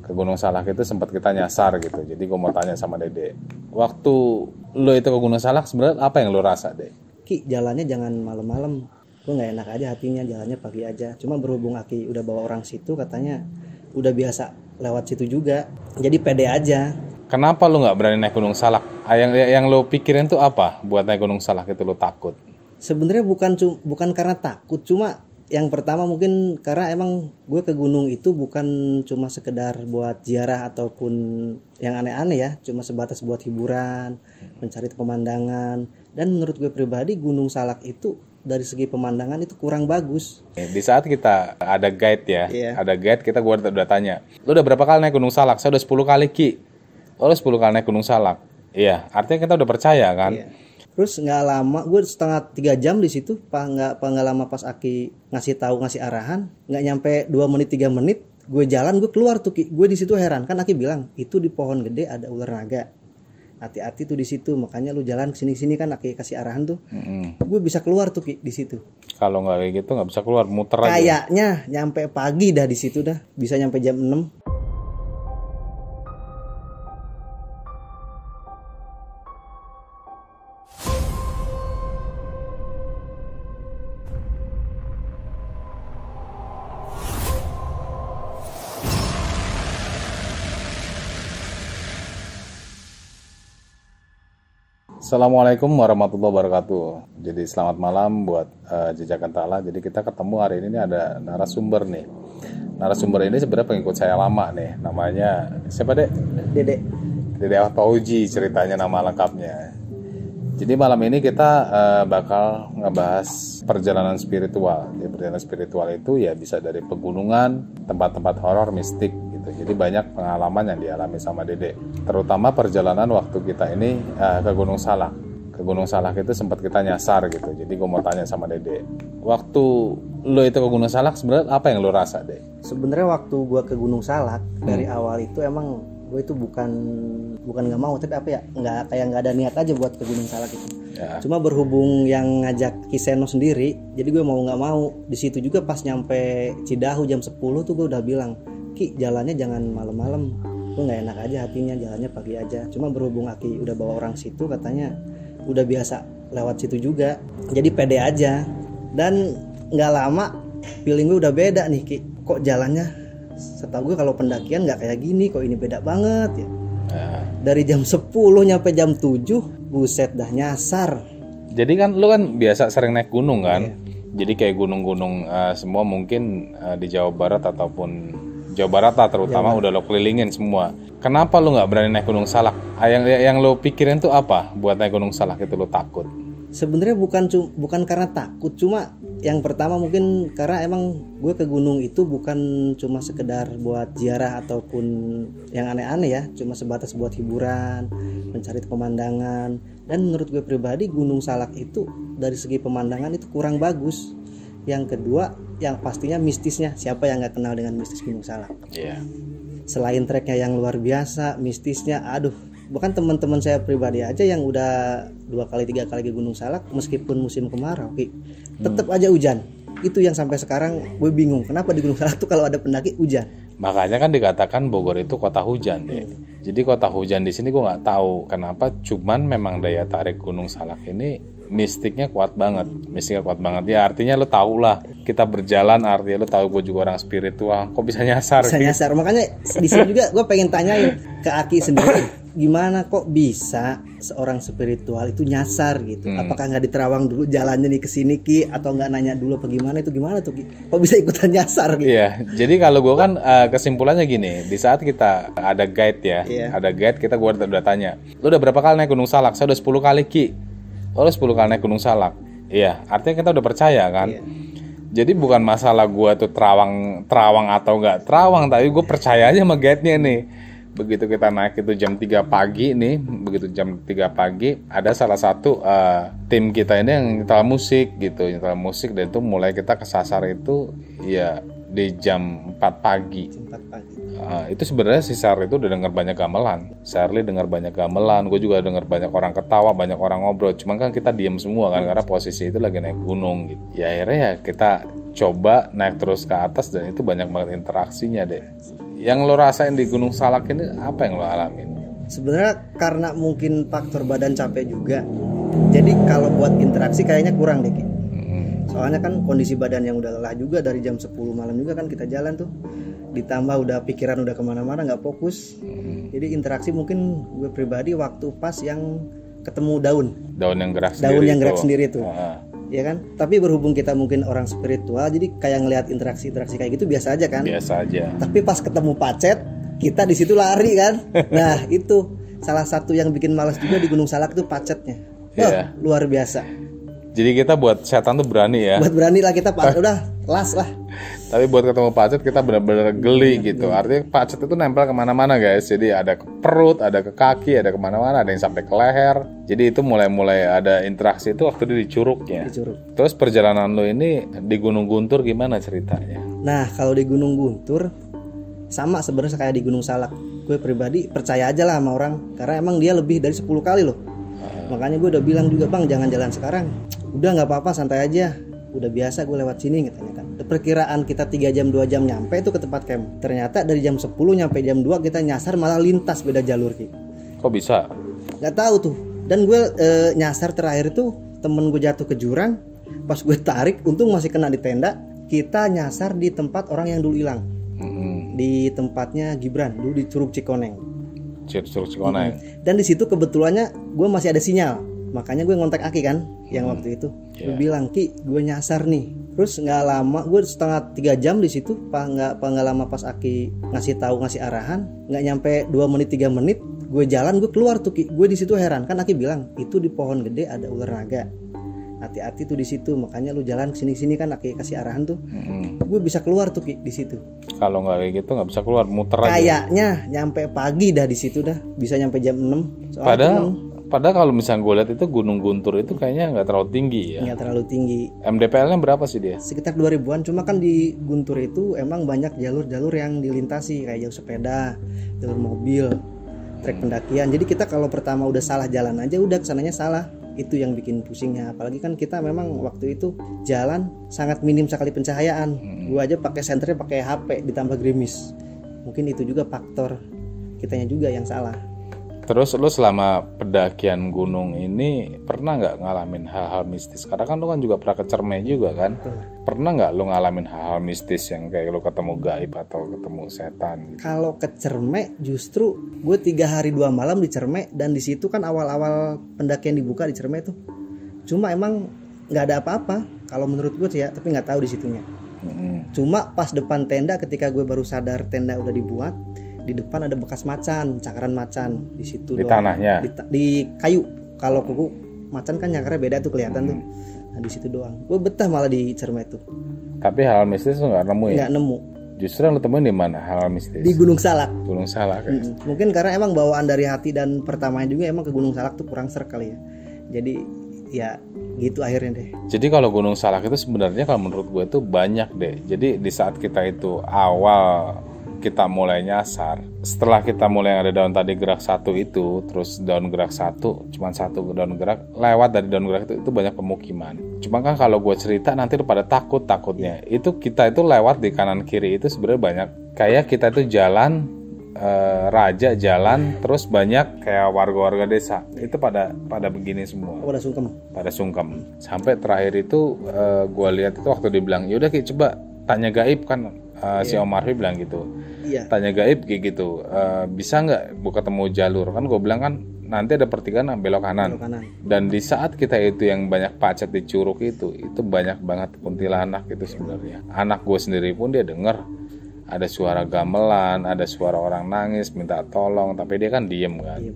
ke Gunung Salak itu sempat kita nyasar gitu. Jadi gue mau tanya sama Dede, waktu lo itu ke Gunung Salak sebenarnya apa yang lo rasa, Dek? Ki, jalannya jangan malam-malam. Gue nggak enak aja hatinya, jalannya pagi aja. Cuma berhubung Aki udah bawa orang situ, katanya udah biasa lewat situ juga. Jadi pede aja. Kenapa lo nggak berani naik Gunung Salak? Yang lo pikirin tuh apa buat naik Gunung Salak itu lo takut? Sebenarnya bukan karena takut, cuma yang pertama mungkin karena emang gue ke gunung itu bukan cuma sekedar buat ziarah ataupun yang aneh-aneh ya, cuma sebatas buat hiburan, mencari pemandangan. Dan menurut gue pribadi Gunung Salak itu dari segi pemandangan itu kurang bagus. Di saat kita ada guide ya, Iya. ada guide, kita gue udah tanya, lo udah berapa kali naik Gunung Salak? Saya udah 10 kali, Ki. Lo 10 kali naik Gunung Salak. Iya, artinya kita udah percaya kan? Iya. Terus nggak lama, gue setengah 3 jam di situ, nggak lama pas Aki ngasih arahan, nggak nyampe 2 menit 3 menit, gue jalan, gue keluar tuh, Ki. Gue di situ heran, kan Aki bilang itu di pohon gede ada ular naga, hati-hati tuh di situ, makanya lu jalan kesini kan Aki kasih arahan tuh, gue bisa keluar tuh, Ki, di situ. Kalau nggak kayak gitu nggak bisa keluar, muter aja. Kayaknya nyampe pagi dah di situ dah, bisa nyampe jam 6. Assalamualaikum warahmatullahi wabarakatuh. Jadi selamat malam buat Jejakan Ta'ala. Jadi kita ketemu hari ini ada narasumber nih. Narasumber ini sebenarnya pengikut saya lama nih. Namanya siapa, Dek? Dede Fauji ceritanya nama lengkapnya. Jadi malam ini kita bakal ngebahas perjalanan spiritual. Jadi perjalanan spiritual itu ya bisa dari pegunungan, tempat-tempat horor, mistik gitu. Jadi banyak pengalaman yang dialami sama Dede. Terutama perjalanan waktu kita ini ke Gunung Salak. Ke Gunung Salak itu sempat kita nyasar gitu. Jadi gue mau tanya sama Dede, waktu lo itu ke Gunung Salak sebenarnya apa yang lo rasa, Dek? Sebenarnya waktu gue ke Gunung Salak dari awal itu emang gue itu bukan nggak mau, tapi apa ya, nggak ada niat aja buat ke Gunung Salak itu. Ya. Cuma berhubung yang ngajak Kiseno sendiri, jadi gue mau nggak mau di situ juga. Pas nyampe Cidahu jam 10 tuh gue udah bilang, Ki, jalannya jangan malam-malam, gue nggak enak aja hatinya, jalannya pagi aja. Cuma berhubung Aki udah bawa orang situ, katanya udah biasa lewat situ juga, jadi pede aja. Dan nggak lama feeling gue udah beda nih, Ki, kok jalannya setahu gue kalau pendakian nggak kayak gini, kok ini beda banget ya. Dari jam 10 nyampe jam 7, buset dah nyasar. Jadi kan lu kan biasa sering naik gunung kan? Jadi kayak gunung-gunung semua mungkin di Jawa Barat ataupun Jawa Barat lah terutama udah lo kelilingin semua. Kenapa lu nggak berani naik Gunung Salak? Yang lo pikirin tuh apa buat naik Gunung Salak itu lo takut? Sebenarnya bukan karena takut, cuma yang pertama mungkin karena emang gue ke gunung itu bukan cuma sekedar buat ziarah ataupun yang aneh-aneh ya, cuma sebatas buat hiburan, mencari pemandangan. Dan menurut gue pribadi Gunung Salak itu dari segi pemandangan itu kurang bagus. Yang kedua, yang pastinya mistisnya. Siapa yang nggak kenal dengan mistis Gunung Salak? Iya. Selain treknya yang luar biasa, mistisnya, aduh. Bahkan teman-teman saya pribadi aja yang udah 2 kali 3 kali ke Gunung Salak, meskipun musim kemarau, tetap aja hujan. Itu yang sampai sekarang gue bingung, kenapa di Gunung Salak tuh kalau ada pendaki hujan. Makanya kan dikatakan Bogor itu kota hujan deh. Jadi kota hujan di sini gue nggak tahu kenapa, cuman memang daya tarik Gunung Salak ini mistiknya kuat banget. Ya artinya lo tau lah, kita berjalan artinya lo tahu gue juga orang spiritual. Kok bisa nyasar? Nyasar. Makanya di sini juga gue pengen tanyain ke Aki sendiri, gimana kok bisa seorang spiritual itu nyasar gitu? Apakah nggak diterawang dulu jalannya nih ke sini, Ki, atau nggak nanya dulu apa gimana tuh, Ki? Kok bisa ikutan nyasar gitu? Iya, jadi kalau gue kan kesimpulannya gini, di saat kita ada guide ya, ada guide, kita gue udah tanya, lo udah berapa kali naik Gunung Salak? Saya udah 10 kali, Ki. Lo 10 kali naik Gunung Salak. Iya, artinya kita udah percaya kan? Iya. Jadi bukan masalah gue tuh terawang atau nggak terawang, tapi gue percaya aja sama guide-nya nih. Begitu kita naik itu jam 3 pagi nih, begitu jam 3 pagi ada salah satu tim kita ini yang nyetel musik gitu, dan itu mulai kita kesasar itu ya di jam 4 pagi. Itu sebenarnya si Charlie itu udah dengar banyak gamelan. Charlie dengar banyak gamelan, gue juga dengar banyak orang ketawa, banyak orang ngobrol. Cuman kan kita diem semua kan karena posisi itu lagi naik gunung gitu. Ya akhirnya ya kita coba naik terus ke atas dan itu banyak banget interaksinya deh. Yang lo rasain di Gunung Salak ini apa yang lo alamin? Sebenarnya karena mungkin faktor badan capek juga. Jadi kalau buat interaksi kayaknya kurang deh Ki. Soalnya kan kondisi badan yang udah lelah juga dari jam 10 malam juga kan kita jalan tuh. Ditambah udah pikiran udah kemana-mana nggak fokus. Jadi interaksi mungkin gue pribadi waktu pas yang ketemu daun yang gerak sendiri tuh. Ya kan, tapi berhubung kita mungkin orang spiritual, jadi kayak ngelihat interaksi kayak gitu biasa aja kan. Biasa aja. Tapi pas ketemu pacet, kita di situ lari kan. Nah itu salah satu yang bikin malas juga di Gunung Salak tuh pacetnya. Wah, luar biasa. Jadi kita buat setan tuh berani ya. Buat berani lah kita udah las lah. Tapi buat ketemu pacet kita benar-benar geli gitu. Artinya pacet itu nempel kemana-mana guys. Jadi ada ke perut, ada ke kaki, ada kemana-mana, ada yang sampai ke leher. Jadi itu mulai ada interaksi itu waktu di Curugnya. Di Curug. Terus perjalanan lo ini di Gunung Guntur gimana ceritanya? Nah kalau di Gunung Guntur sama sebenarnya kayak di Gunung Salak. Gue pribadi percaya aja lah sama orang. Karena emang dia lebih dari 10 kali loh. Makanya gue udah bilang juga, bang jangan jalan sekarang. Udah gak apa-apa santai aja. Udah biasa gue lewat sini katanya kan. Perkiraan kita 3 jam 2 jam nyampe itu ke tempat camp. Ternyata dari jam 10 nyampe jam 2 kita nyasar malah lintas beda jalur Ki. Kok bisa? Gak tahu tuh. Dan gue nyasar terakhir itu temen gue jatuh ke jurang. Pas gue tarik untung masih kena di tenda. Kita nyasar di tempat orang yang dulu hilang. Di tempatnya Gibran dulu di Curug Cikoneng. Dan di situ kebetulannya gue masih ada sinyal. Makanya gue ngontak Aki kan yang waktu itu. Gue bilang, Ki, gue nyasar nih. Terus nggak lama, gue setengah 3 jam di situ. Nggak lama pas Aki ngasih arahan, nggak nyampe 2 menit 3 menit, gue jalan, gue keluar tuh Ki. Gue di situ heran kan Aki bilang itu di pohon gede ada ular naga. Hati-hati tuh di situ, makanya lu jalan kesini kan Aki kasih arahan tuh. Gue bisa keluar tuh Ki di situ. Kalau nggak kayak gitu nggak bisa keluar, muter aja. Kayaknya nyampe pagi dah di situ dah, bisa nyampe jam 6. Padahal kalau misalnya gue lihat itu Gunung Guntur itu kayaknya nggak terlalu tinggi ya. Nggak terlalu tinggi. MDPL-nya berapa sih dia? Sekitar 2000-an. Cuma kan di Guntur itu emang banyak jalur-jalur yang dilintasi kayak jalur sepeda, jalur mobil, trek pendakian. Jadi kita kalau pertama udah salah jalan aja udah kesananya salah. Itu yang bikin pusingnya. Apalagi kan kita memang waktu itu jalan sangat minim sekali pencahayaan. Gue aja pakai senternya pakai HP ditambah gerimis. Mungkin itu juga faktor kitanya juga yang salah. Terus lu selama pendakian gunung ini pernah nggak ngalamin hal-hal mistis? Karena kan lu kan juga pernah ke Cermai juga kan? Pernah nggak lu ngalamin hal-hal mistis yang kayak lu ketemu gaib atau ketemu setan? Kalau ke Cermai justru gue 3 hari 2 malam di Cermai. Dan di situ kan awal-awal pendakian dibuka di Cermai tuh. Cuma emang nggak ada apa-apa kalau menurut gue sih ya, tapi nggak tahu di situnya. Cuma pas depan tenda ketika gue baru sadar tenda udah dibuat, di depan ada bekas macan, cakaran macan di situ. Di tanahnya. Di kayu. Kalau kuku macan kan nyakarnya beda tuh kelihatan tuh. Nah di situ doang. Gue betah malah di Cermai tuh. Tapi hal mistis lu nggak nemu ya? Nggak nemu. Justru yang lu temuin di mana hal mistis? Di Gunung Salak. Gunung Salak. Ya? Mungkin karena emang bawaan dari hati dan pertamanya juga emang ke Gunung Salak tuh kurang serk kali ya. Jadi ya gitu akhirnya deh. Jadi kalau Gunung Salak itu sebenarnya kalau menurut gue itu banyak deh. Jadi di saat kita itu awal kita mulai nyasar, setelah kita mulai ada daun tadi gerak satu itu, terus daun gerak satu, cuman satu daun gerak, lewat dari daun gerak itu banyak pemukiman. Cuma kan kalau gue cerita nanti lu pada takutnya. Itu kita itu lewat di kanan kiri itu sebenarnya banyak. Kayak kita itu jalan raja jalan, terus banyak kayak warga-warga desa itu pada begini semua. Pada sungkem. Sampai terakhir itu gue lihat itu waktu dibilang, yaudah Ki coba tanya gaib kan. Si Om Arfi bilang gitu, tanya gaib kayak gitu, bisa nggak ketemu jalur kan? Gue bilang kan nanti ada pertigaan belok kanan. Dan di saat kita itu yang banyak pacet di Curug itu banyak banget kuntilanak itu sebenarnya. Anak gue sendiri pun dia denger ada suara gamelan, ada suara orang nangis minta tolong, tapi dia kan diem kan.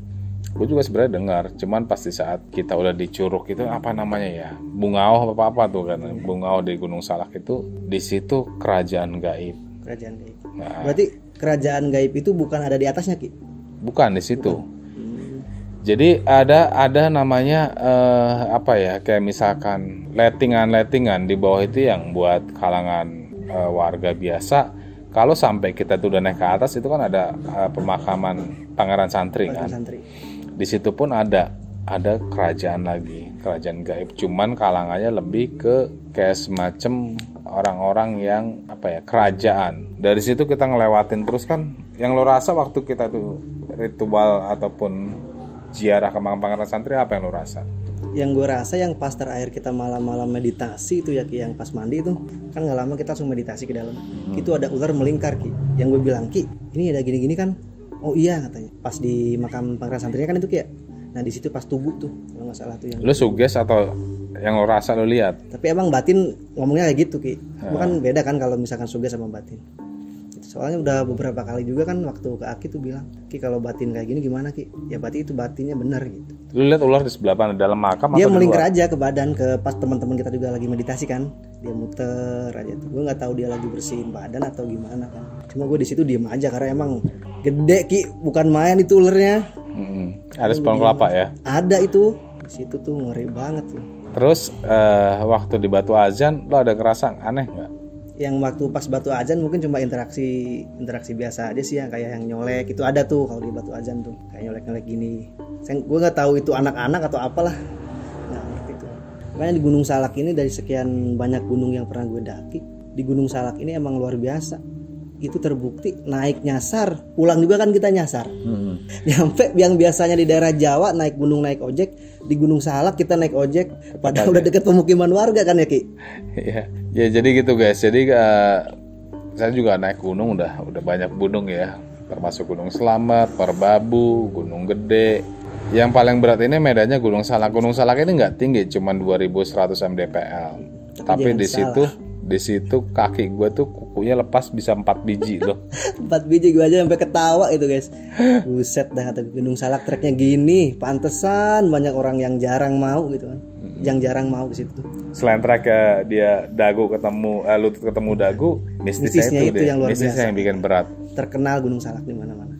Gue juga sebenarnya dengar, cuman pas di saat kita udah di Curug itu apa namanya ya, Bungao apa tuh kan, Bungao di Gunung Salak itu, di situ kerajaan gaib. Nah, berarti kerajaan gaib itu bukan ada di atasnya Ki? Bukan di situ. Jadi ada namanya apa ya, kayak misalkan lettingan di bawah itu yang buat kalangan warga biasa. Kalau sampai kita tuh udah naik ke atas itu kan ada pemakaman Pangeran Santri kan. Di situ pun ada kerajaan lagi. kerajaan gaib, cuman kalangannya lebih ke kayak semacam orang-orang yang apa ya, kerajaan. Dari situ kita ngelewatin terus kan. Yang lo rasa waktu kita tuh ritual ataupun ziarah ke makam Pangeran Santri, apa yang lo rasa? Yang gue rasa yang pas terakhir kita malam-malam meditasi itu ya Ki, yang pas mandi itu kan nggak lama kita langsung meditasi ke dalam. Itu ada ular melingkar Ki. Yang gue bilang, Ki, ini ada gini-gini kan? Oh iya katanya. Pas di makam Pangeran Santri kan itu Ki ya. Nah di situ pas tubuh tuh kalau nggak salah tuh yang. Lo suges atau yang lo rasa lo lihat? Tapi emang batin ngomongnya kayak gitu Ki. Bukan beda kan kalau misalkan suges sama batin. Soalnya udah beberapa kali juga kan waktu ke Aki tuh bilang, Ki kalau batin kayak gini gimana Ki? Ya berarti itu batinnya benar gitu. Lu lihat ular di sebelah mana? Dalam makam dia atau melingkar aja ke badan, ke pas teman-teman kita juga lagi meditasi kan. Dia muter aja tuh. Gue nggak tahu dia lagi bersihin badan atau gimana kan. Cuma gue di situ diem aja karena emang gede Ki, bukan main itu ularnya. Ada pohon kelapa ya? Ada itu. Di situ tuh ngeri banget tuh. Terus waktu di Batu Azan lo ada ngerasa aneh nggak? Yang waktu pas Batu Azan mungkin cuma interaksi biasa aja sih, yang kayak yang nyolek itu ada tuh kalau di Batu Azan tuh kayak nyolek gini. Gue nggak tahu itu anak-anak atau apalah, nggak ngerti tuh. Makanya di Gunung Salak ini dari sekian banyak gunung yang pernah gue daki, di Gunung Salak ini emang luar biasa. Itu terbukti naik nyasar, pulang juga kan kita nyasar. Nyampe yang biasanya di daerah Jawa naik gunung naik ojek, di Gunung Salak kita naik ojek, padahal udah deket pemukiman warga kan ya Ki. Ya jadi gitu guys. Jadi saya juga naik gunung udah banyak gunung ya, termasuk Gunung Slamet, Merbabu, Gunung Gede. Yang paling berat ini medannya Gunung Salak. Gunung Salak ini nggak tinggi, cuma 2100 mdpl. Tapi di situ kaki gue tuh kukunya lepas bisa 4 biji loh. 4 biji gue aja sampai ketawa itu guys. Buset dah, kata Gunung Salak treknya gini, pantesan banyak orang yang jarang mau gitu kan. Yang jarang mau ke situ. Selain trek dia dagu ketemu lutut ketemu dagu, mistisnya itu yang luar biasa. Yang bikin berat. Terkenal Gunung Salak di mana-mana.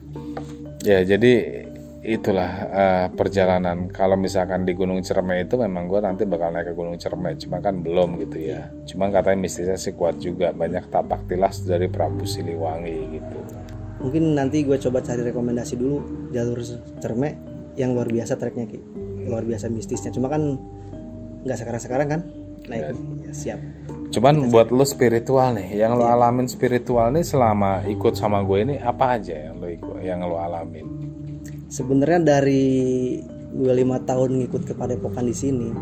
Ya, jadi itulah perjalanan. Kalau misalkan di Gunung Ciremai itu memang gue nanti bakal naik ke Gunung Ciremai, cuma kan belum gitu ya. Cuma katanya mistisnya sih kuat juga, banyak tapak tilas dari Prabu Siliwangi gitu. Mungkin nanti gue coba cari rekomendasi dulu jalur Ciremai yang luar biasa treknya Ki. Luar biasa mistisnya, cuma kan nggak sekarang kan naik ya, siap. Cuman buat lo spiritual nih, yang lo alamin spiritual nih selama ikut sama gue ini apa aja yang lo alamin? Sebenarnya dari gue 5 tahun ngikut ke Padepokan di sini,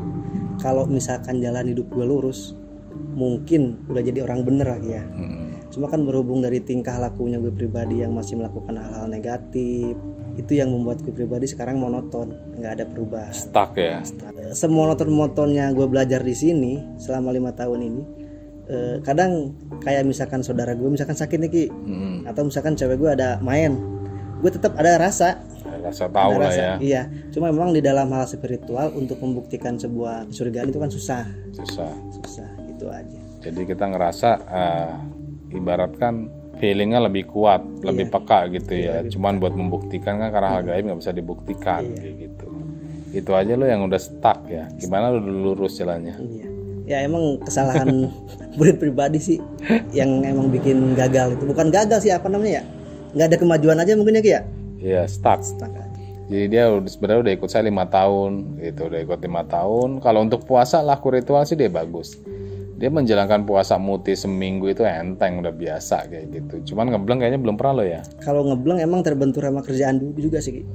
kalau misalkan jalan hidup gue lurus, mungkin udah jadi orang bener lagi ya. Cuma kan berhubung dari tingkah lakunya gue pribadi yang masih melakukan hal-hal negatif, itu yang membuat gue pribadi sekarang monoton, nggak ada perubahan. Stuck ya. Semonoton-monotonnya gue belajar di sini selama 5 tahun ini. Kadang kayak misalkan saudara gue misalkan sakit nih Ki, atau misalkan cewek gue ada main, gue tetap ada rasa tahu lah ya. Iya, cuma memang di dalam hal spiritual untuk membuktikan sebuah kesurgaan itu kan susah gitu aja. Jadi kita ngerasa ibaratkan feelingnya lebih kuat, lebih peka gitu ya. Cuman buat membuktikan kan karena hal gaib nggak bisa dibuktikan gitu. Itu aja lo yang udah stuck ya. Gimana lo lurus jalannya? Iya. Ya emang kesalahan murid pribadi sih yang emang bikin gagal itu. Bukan gagal sih, apa namanya ya? Nggak ada kemajuan aja mungkin ya Ki ya. Iya, stuck aja. Jadi dia sebenarnya udah ikut saya 5 tahun gitu, udah ikut 5 tahun. Kalau untuk puasa laku ritual sih dia bagus. Dia menjalankan puasa muti seminggu itu enteng, udah biasa kayak gitu. Cuman ngebleng kayaknya belum pernah lo ya. Kalau ngebleng emang terbentur sama kerjaan dulu juga sih.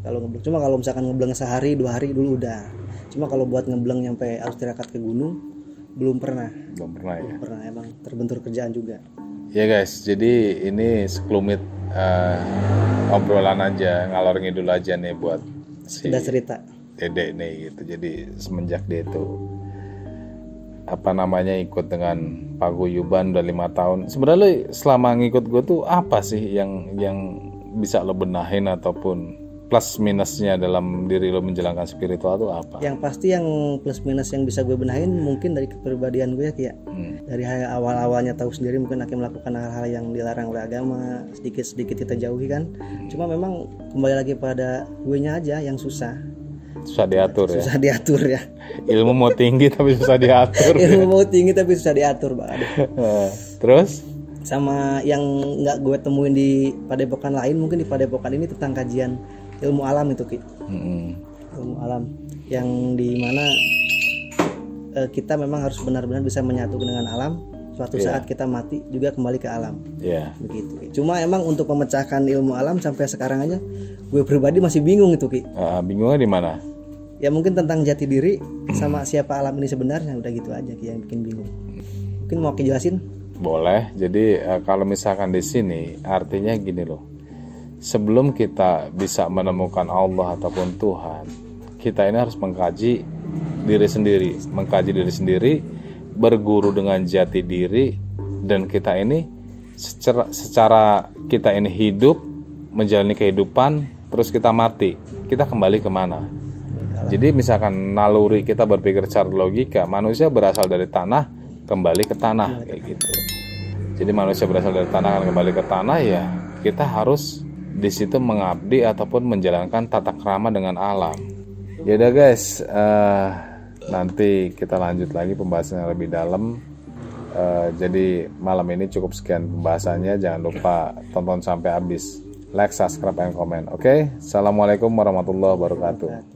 Kalau ngebleng, cuma kalau misalkan ngebleng sehari 2 hari dulu udah. Cuma kalau buat ngebleng nyampe harus tirakat ke gunung belum pernah. Belum pernah ya. Belum pernah, emang terbentur kerjaan juga. Ya guys, jadi ini sekelumit obrolan aja, ngalor ngidul aja nih buat si cerita Dede nih gitu. Jadi semenjak dia itu ikut dengan paguyuban udah 5 tahun. Sebenarnya lo selama ngikut gue tuh apa sih yang bisa lo benahin ataupun plus minusnya dalam diri lo menjalankan spiritual itu apa? Yang pasti yang plus minus yang bisa gue benahin mungkin dari kepribadian gue ya. Dari awal-awalnya tahu sendiri mungkin akan melakukan hal-hal yang dilarang oleh agama, sedikit-sedikit kita jauhi kan. Cuma memang kembali lagi pada gue nya aja yang susah diatur ya. Ilmu mau tinggi tapi susah diatur. Mau tinggi tapi susah diatur banget. Terus sama yang nggak gue temuin di padepokan lain, mungkin di padepokan ini tentang kajian ilmu alam itu Ki. Ilmu alam yang dimana kita memang harus benar-benar bisa menyatukan dengan alam. Suatu saat kita mati juga kembali ke alam. Begitu. Cuma emang untuk memecahkan ilmu alam sampai sekarang aja gue pribadi masih bingung itu Ki. Bingungnya di mana? Ya mungkin tentang jati diri sama siapa alam ini sebenarnya, udah gitu aja Ki yang bikin bingung. Mungkin mau Ki jelasin? Boleh. Jadi kalau misalkan di sini artinya gini loh. Sebelum kita bisa menemukan Allah ataupun Tuhan, kita ini harus mengkaji diri sendiri, berguru dengan jati diri, dan kita ini secara kita ini hidup, menjalani kehidupan, terus kita mati, kita kembali kemana? Jadi misalkan naluri kita berpikir secara logika, manusia berasal dari tanah, kembali ke tanah, kayak gitu. Jadi manusia berasal dari tanah, kan kembali ke tanah, ya kita harus di situ mengabdi ataupun menjalankan tata krama dengan alam. Yaudah guys, nanti kita lanjut lagi pembahasannya lebih dalam. Jadi malam ini cukup sekian pembahasannya. Jangan lupa tonton sampai habis, like, subscribe, dan komen. Oke? Assalamualaikum warahmatullahi wabarakatuh.